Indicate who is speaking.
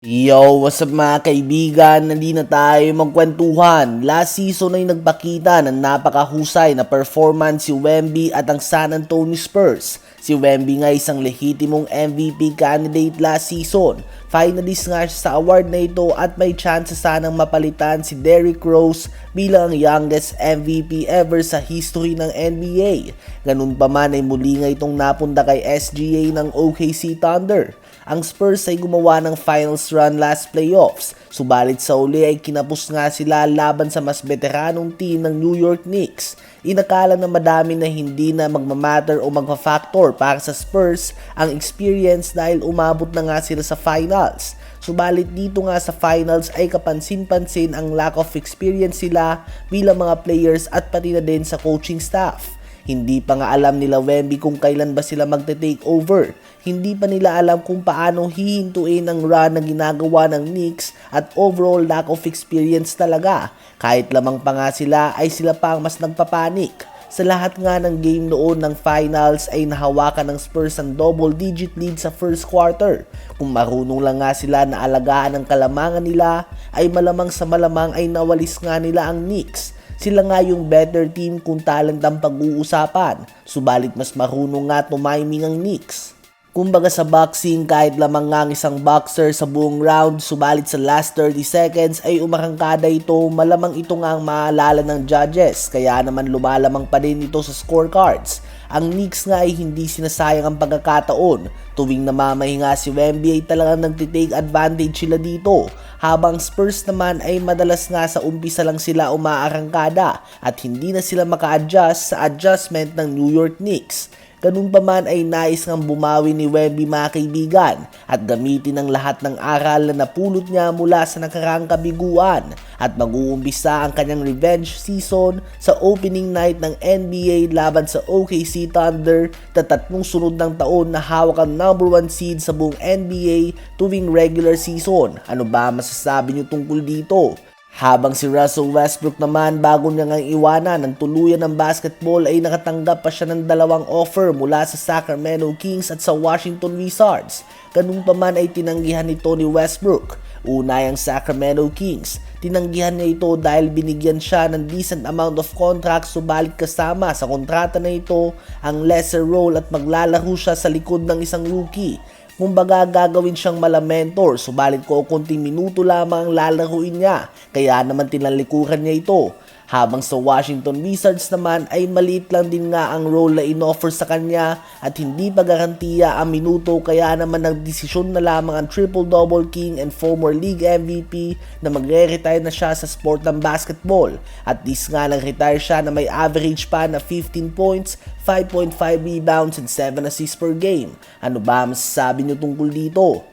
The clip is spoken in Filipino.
Speaker 1: Yo, what's up mga kaibigan? Nandito na tayo magkwentuhan. Last season ay nagpakita ng napakahusay na performance si Wemby at ang San Antonio Spurs. Si Wemby nga isang lehitimong MVP candidate last season. Finalist nga siya sa award na ito at may chance sanang mapalitan si Derrick Rose bilang ang youngest MVP ever sa history ng NBA. Ganun pa man ay muli nga itong napunta kay SGA ng OKC Thunder. Ang Spurs ay gumawa ng finals run last playoffs, subalit sa uli ay kinapos nga sila laban sa mas veteranong team ng New York Knicks. Inakala na madami na hindi na magmamatter o magfa-factor para sa Spurs ang experience dahil umabot na nga sila sa finals. Subalit dito nga sa finals ay kapansin-pansin ang lack of experience sila bilang mga players at pati na din sa coaching staff. Hindi pa nga alam nila Wemby kung kailan ba sila magte-take over. Hindi pa nila alam kung paano hihintuin ang run na ginagawa ng Knicks at overall lack of experience talaga. Kahit lamang pa nga sila ay sila pa ang mas nagpapanik. Sa lahat nga ng game noon ng finals ay nahawakan ng Spurs ang double-digit lead sa first quarter. Kung marunong lang nga sila na alagaan ang kalamangan nila ay malamang sa malamang ay nawalis nga nila ang Knicks. Sila nga yung better team kung talent ang pag-uusapan, subalit mas marunong nga tumiming ang Knicks. Kumbaga sa boxing, kahit lamang nga ang isang boxer sa buong round, subalit sa last 30 seconds ay umarangkada ito, malamang ito nga ang maalala ng judges, kaya naman lumalamang pa din ito sa scorecards. Ang Knicks nga ay hindi sinasayang ang pagkakataon. Tuwing namamahinga si Wemby ay talagang nagtitake advantage sila dito. Habang Spurs naman ay madalas nga sa umpisa lang sila umaarangkada at hindi na sila maka-adjust sa adjustment ng New York Knicks. Ganun pa man ay nais ngang bumawi ni Wemby mga kaibigan at gamitin ang lahat ng aral na napulot niya mula sa nakaraang kabiguan at mag-uumpisa ang kanyang revenge season sa opening night ng NBA laban sa OKC Thunder na 3 sunod ng taon na hawak ang number 1 seed sa buong NBA tuwing regular season. Ano ba masasabi niyo tungkol dito? Habang si Russell Westbrook naman bago niya ngang iwanan ng tuluyan ng basketball ay nakatanggap pa siya ng 2 offer mula sa Sacramento Kings at sa Washington Wizards. Ganun pa man ay tinanggihan nito ni Westbrook. Una ay ang Sacramento Kings. Tinanggihan niya ito dahil binigyan siya ng decent amount of contract subalit kasama sa kontrata na ito ang lesser role at maglalaro siya sa likod ng isang rookie. Kumbaga gagawin siyang mentor, subalit ko konting minuto lamang ang lalaruin niya, kaya naman tinalikuran niya ito. Habang sa Washington Wizards naman ay maliit lang din nga ang role na inoffer sa kanya at hindi pa garantiya ang minuto, kaya naman nagdesisyon na lamang ang triple-double king and former league MVP na magre-retire na siya sa sport ng basketball. At this nga nag-retire siya na may average pa na 15 points, 5.5 rebounds and 7 assists per game. Ano ba masasabi niyo tungkol dito?